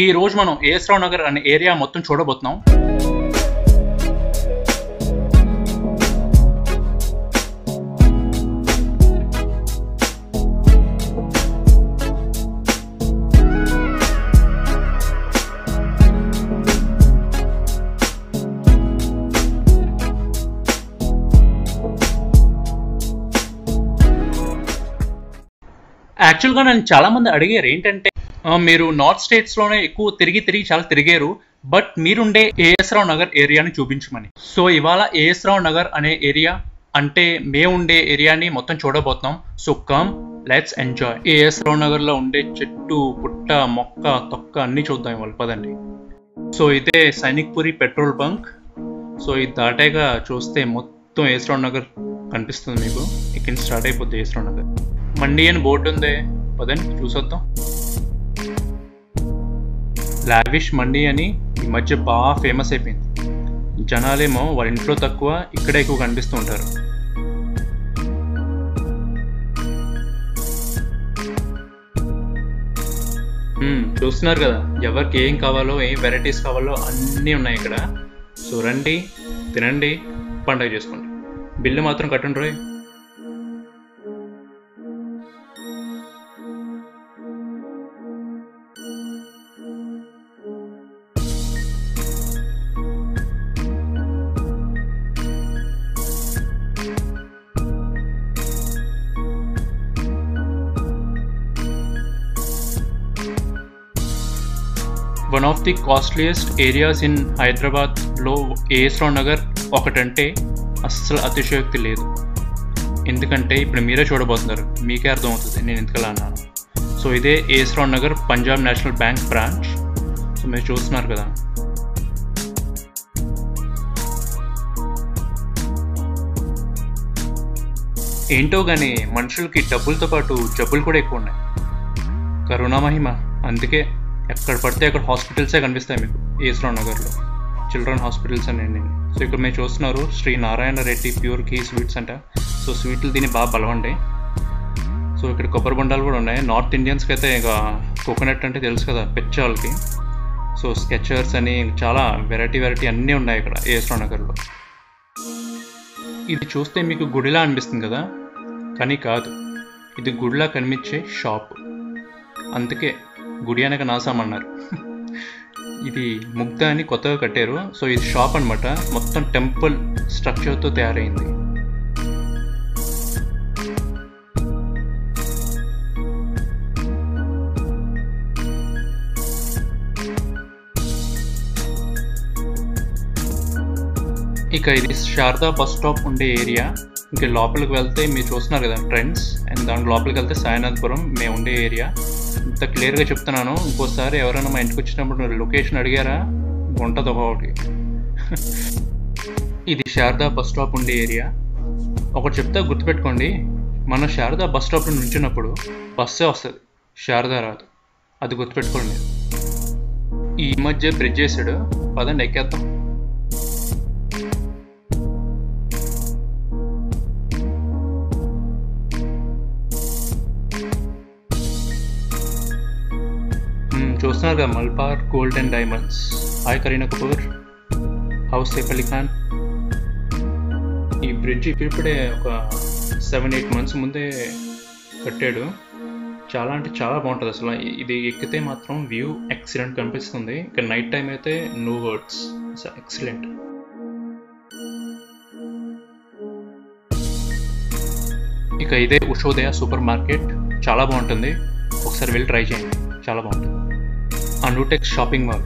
ఈ రోజు మనం ఏఎస్ రావు నగర్ అనే ఏరియా మొత్తం చూడబోతున్నాం. యాక్చువల్గా నన్ను చాలామంది అడిగారు ఏంటంటే మీరు నార్త్ స్టేట్స్లోనే ఎక్కువ తిరిగి చాలా తిరిగారు, బట్ మీరుండే ఏఎస్ రావు నగర్ ఏరియాని చూపించమని. సో ఇవాళ ఏఎస్ రావు నగర్ అనే ఏరియా అంటే మేముండే ఏరియాని మొత్తం చూడబోతున్నాం. So come let's enjoy. A S Rao నగర్లో ఉండే చెట్టు పుట్ట మొక్క తొక్క అన్నీ చూద్దాం ఇవాళ, పదండి. సో ఇదే సైనిక్పురి పెట్రోల్ బంక్. సో ఇది దాటాక చూస్తే మొత్తం ఏఎస్ రావు నగర్ కనిపిస్తుంది మీకు. ఇక్కడ స్టార్ట్ అయిపోద్ది ఏఎస్ రావు నగర్. మండి అని బోర్డు ఉంది, పదండి చూసొద్దాం. లావిష్ మండి అని ఈ మధ్య బాగా ఫేమస్ అయిపోయింది. జనాలేమో వాళ్ళ ఇంట్లో తక్కువ, ఇక్కడే ఎక్కువ కనిపిస్తూ ఉంటారు. చూస్తున్నారు కదా, ఎవరికి ఏం కావాలో ఏం వెరైటీస్ కావాలో అన్నీ ఉన్నాయి ఇక్కడ. సో రండి, తినండి, పండగ చేసుకోండి. బిల్లు మాత్రం కట్టండి రోయ్. One of the costliest areas in హైదరాబాద్లో ఏఎస్ రావు నగర్ ఒకటంటే అస్సలు అతిశయోక్తి లేదు. ఎందుకంటే ఇప్పుడు మీరే చూడబోతున్నారు, మీకే అర్థమవుతుంది నేను ఎందుకలా అన్నాను. సో ఇదే A S Rao Nagar Punjab national bank branch. So మీరు చూస్తున్నారు కదా, ఏంటో కానీ మనుషులకి డబ్బులతో పాటు జబ్బులు కూడా ఎక్కువ ఉన్నాయి. కరోనా మహిమ. అందుకే ఎక్కడ పడితే అక్కడ హాస్పిటల్సే కనిపిస్తాయి మీకు ఏఎస్ రావు నగర్లో. చిల్డ్రన్ హాస్పిటల్స్ అండి. సో ఇక్కడ మీరు చూస్తున్నారు శ్రీ నారాయణ రెడ్డి ప్యూర్ ఘీ స్వీట్స్ అంట. సో స్వీట్లు తిని బాగా బలవండి. సో ఇక్కడ కొబ్బరి బొండాలు కూడా ఉన్నాయి. నార్త్ ఇండియన్స్కి అయితే ఇక కోకోనట్ అంటే తెలుసు కదా పెచ్చ వాళ్ళకి. సో స్కెచర్స్ అని చాలా వెరైటీ అన్నీ ఉన్నాయి ఇక్కడ ఏఎస్ రావు నగర్లో. ఇది చూస్తే మీకు గుడిలా అనిపిస్తుంది కదా, కానీ కాదు, ఇది గుడిలా కనిపించే షాప్. అందుకే గుడి అనక నాసామన్నారు. ఇది ముగ్ధ అని కొత్తగా కట్టారు. సో ఇది షాప్ అనమాట, మొత్తం టెంపుల్ స్ట్రక్చర్తో తయారైంది. ఇక ఇది శారదా బస్ స్టాప్ ఉండే ఏరియా. ఇంకా లోపలికి వెళ్తే మీరు చూస్తున్నారు కదా ట్రెండ్స్, అండ్ దాని లోపలికి వెళ్తే సాయినాథపురం మేము ఉండే ఏరియా. ఇంత క్లియర్గా చెప్తున్నాను, ఇంకోసారి ఎవరైనా మా ఇంటికి వచ్చినప్పుడు లొకేషన్ అడిగారా ఉంటుంది ఒకటి. ఇది శారదా బస్ స్టాప్ ఉండే ఏరియా. ఒకటి చెప్తా గుర్తుపెట్టుకోండి, మనం శారదా బస్ స్టాప్లో నుంచున్నప్పుడు బస్సే వస్తుంది, శారదా రాదు. అది గుర్తుపెట్టుకోండి. ఈ మధ్య బ్రిడ్జ్ చేసాడు, పదండి ఎక్కేద్దాం. చూస్తున్నారు కదా Malabar gold and diamonds. Hi Kareena Kapoor, house Saif Ali Khan. ఈ బ్రిడ్జ్ ఇప్పుడే ఒక 7-8 months ముందే కట్టాడు. చాలా అంటే చాలా బాగుంటుంది అసలు. ఇది ఎక్కితే మాత్రం వ్యూ ఎక్సలెంట్ కనిపిస్తుంది. ఇక నైట్ టైం అయితే నో వర్డ్స్, ఎక్సలెంట్. ఇక ఇదే ఉషోదయ సూపర్ మార్కెట్, చాలా బాగుంటుంది, ఒకసారి వెళ్ళి ట్రై చేయండి, చాలా బాగుంటుంది. Anutex shopping mall.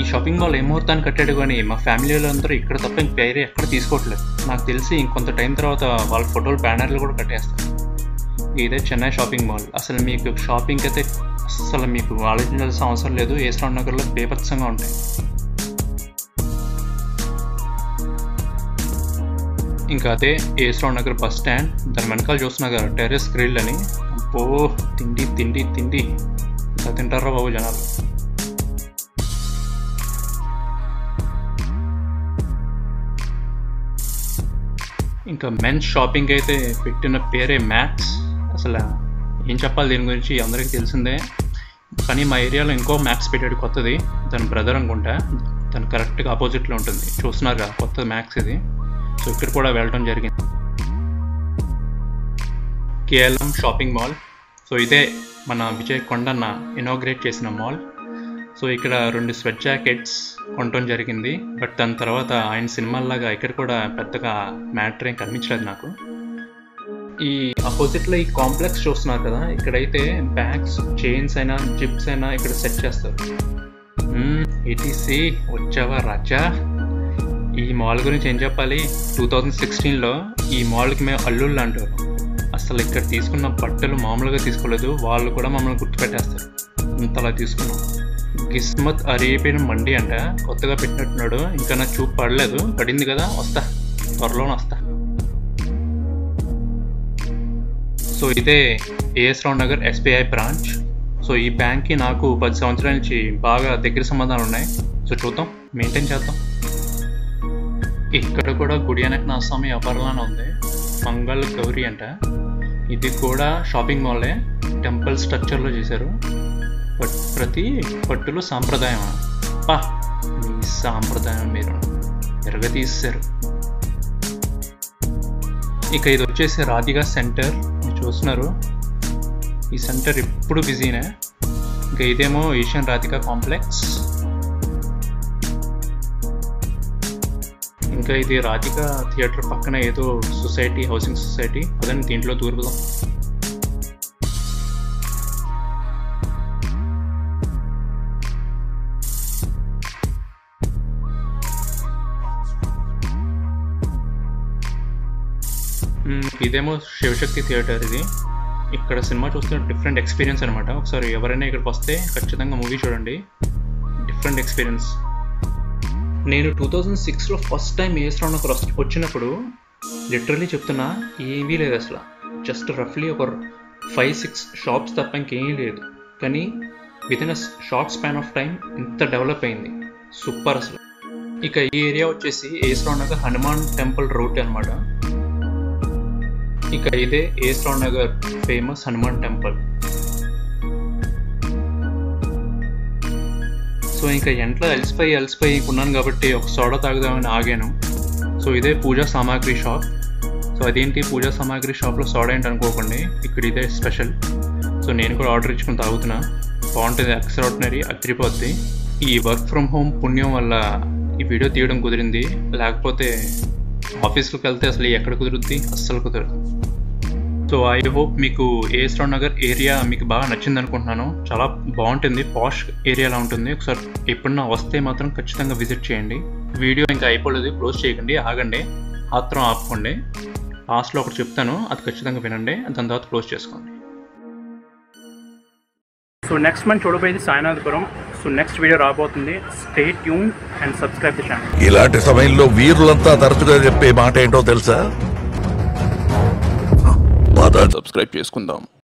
ఈ షాపింగ్ మాల్ ఏ ముహూర్తాన్ని కట్టాడు కానీ మా ఫ్యామిలీ వాళ్ళందరూ ఇక్కడ తప్ప ఇంక వేరే ఎక్కడ తీసుకోవట్లేదు. నాకు తెలిసి ఇంకొంత టైం తర్వాత వాళ్ళ ఫోటోలు బ్యానర్లు కూడా కట్టేస్తారు. ఇదే చెన్నై షాపింగ్ మాల్. అసలు మీకు షాపింగ్ అయితే అసలు మీకు ఆలోచించాల్సిన అవసరం లేదు. ఏఎస్ రావు నగర్లో బేభత్సంగా ఉంటాయి. ఇంకా అదే as Rao Nagar bus stand. దాని వెనకాల చూస్తున్నా కదా టెర్రస్ గ్రిల్ అని. అబ్బో తిండి ఇంకా తింటారా బాబు జనాలు. ఇంకా మెన్స్ షాపింగ్ అయితే పెట్టిన పేరే మ్యాక్స్. అసలు ఏం చెప్పాలి దీని గురించి, అందరికీ తెలిసిందే. కానీ మా ఏరియాలో ఇంకో మ్యాక్స్ పెట్టాడు కొత్తది, దాని బ్రదర్ అనుకుంటా, దాని కరెక్ట్గా ఆపోజిట్లో ఉంటుంది. చూస్తున్నారు కదా కొత్త మ్యాక్స్ ఇది. సో ఇక్కడ కూడా వెళ్ళడం జరిగింది. KLM shopping mall. సో ఇదే మన విజయ్ కొండన్న ఇనాగ్రేట్ చేసిన మాల్. సో ఇక్కడ 2 స్వెట్ జాకెట్స్ కొనడం జరిగింది. బట్ దాని తర్వాత ఆయన సినిమాల్లాగా ఇక్కడ కూడా పెద్దగా మ్యాటర్ ఏం కనిపించలేదు నాకు. ఈ అపోజిట్లో ఈ కాంప్లెక్స్ చూస్తున్నారు కదా, ఇక్కడైతే బ్యాగ్స్, చైన్స్ అయినా జిప్స్ అయినా ఇక్కడ సెట్ చేస్తారు. ఈటీసీ వచ్చావా రాజా. ఈ మాల్ గురించి ఏం చెప్పాలి, 2016లో ఈ మాల్కి మేము అల్లుళ్ళు అంటారు. అసలు ఇక్కడ తీసుకున్న బట్టలు మామూలుగా తీసుకోలేదు, వాళ్ళు కూడా మమ్మల్ని గుర్తుపెట్టేస్తారు, ఇంతలా తీసుకున్నాం. కిస్మత్ అరేబియన్ మండి అంట, కొత్తగా పెట్టినట్టున్నాడు. ఇంకా నా చూపు పడలేదు, పడింది కదా, వస్తా, త్వరలోనే వస్తా. సో ఇదే A S Rao Nagar SBI branch. So ఈ బ్యాంక్కి నాకు 10 సంవత్సరాల నుంచి బాగా దగ్గర సంబంధాలు ఉన్నాయి. సో చూద్దాం, మెయింటైన్ చేద్దాం. ఇక్కడ కూడా గుడియానక్ స్వామి వ్యాపారంలోనే ఉంది, మంగళ గౌరీ అంట. ఇది కూడా షాపింగ్ మాలే, టెంపుల్ స్ట్రక్చర్లో చేశారు. బట్ ప్రతి పట్టులో సాంప్రదాయమా, పా మీ సాంప్రదాయం మీరు ఎరగతీశారు. ఇక ఇది వచ్చేసి రాధికా సెంటర్ చూస్తున్నారు. ఈ సెంటర్ ఎప్పుడు బిజీనే. ఇంకా ఇదేమో ఏషియన్ రాధికా కాంప్లెక్స్. ఇంకా ఇది రాధికా థియేటర్ పక్కన ఏదో సొసైటీ, హౌసింగ్ సొసైటీ, అదని దీంట్లో దూరుదాం. ఇదేమో శివశక్తి థియేటర్. ఇది ఇక్కడ సినిమా చూస్తే డిఫరెంట్ ఎక్స్పీరియన్స్ అనమాట. ఒకసారి ఎవరైనా ఇక్కడికి వస్తే ఖచ్చితంగా మూవీ చూడండి, డిఫరెంట్ ఎక్స్పీరియన్స్. నేను 2006లో first time as Rao Nagar వచ్చినప్పుడు లిటరలీ చెప్తున్నా, ఏమీ లేదు అసలు. జస్ట్ రఫ్లీ ఒక 5-6 షాప్స్ తప్ప ఇంకేమీ లేదు. కానీ within a short span of time ఇంత డెవలప్ అయింది, సూపర్ అసలు. ఇక ఈ ఏరియా వచ్చేసి A S Rao Nagar Hanuman temple road అనమాట. ఇక ఇదే A S Rao Nagar famous Hanuman temple. So ఇంకా ఎంట్లో అలసిపోయి ఉన్నాను కాబట్టి ఒక సోడా తాగుదామని ఆగాను. సో ఇదే పూజా సామాగ్రి షాప్. సో అదేంటి పూజా సామాగ్రి షాప్లో సోడా ఏంటి అనుకోకండి, ఇక్కడ ఇదే స్పెషల్. సో నేను కూడా ఆర్డర్ ఇచ్చుకుని తాగుతున్నా, బాగుంటుంది, ఎక్స్ట్రాడినరీ, అదిరిపోద్ది. ఈ వర్క్ ఫ్రమ్ హోమ్ పుణ్యం వల్ల ఈ వీడియో తీయడం కుదిరింది, లేకపోతే ఆఫీస్లోకి వెళ్తే అసలు ఎక్కడ కుదురుద్ది, అస్సలు కుదరదు. సో ఐ హోప్ మీకు ఏఎస్ రావు నగర్ ఏరియా మీకు బాగా నచ్చింది అనుకుంటున్నాను. చాలా బాగుంటుంది, పాష్ ఏరియాలో ఉంటుంది. ఒకసారి ఎప్పుడన్నా వస్తే మాత్రం ఖచ్చితంగా విజిట్ చేయండి. వీడియో ఇంకా అయిపోలేదు, క్లోజ్ చేయకండి, ఆగండి, ఆత్రం ఆపుకోండి. లాస్ట్లో ఒకటి చెప్తాను, అది ఖచ్చితంగా వినండి, దాని తర్వాత క్లోజ్ చేసుకోండి. సో నెక్స్ట్ మనం చూడబోయేది సాయినాథపురం. సో నెక్స్ట్ వీడియో రాబోతుంది, stay tune and subscribe the channel. ఇలాంటి సమయంలో వీరులంతా తరచుగా చెప్పే మాట ఏంటో తెలుసా? సబ్స్క్రైబ్ చేసుకుందాం.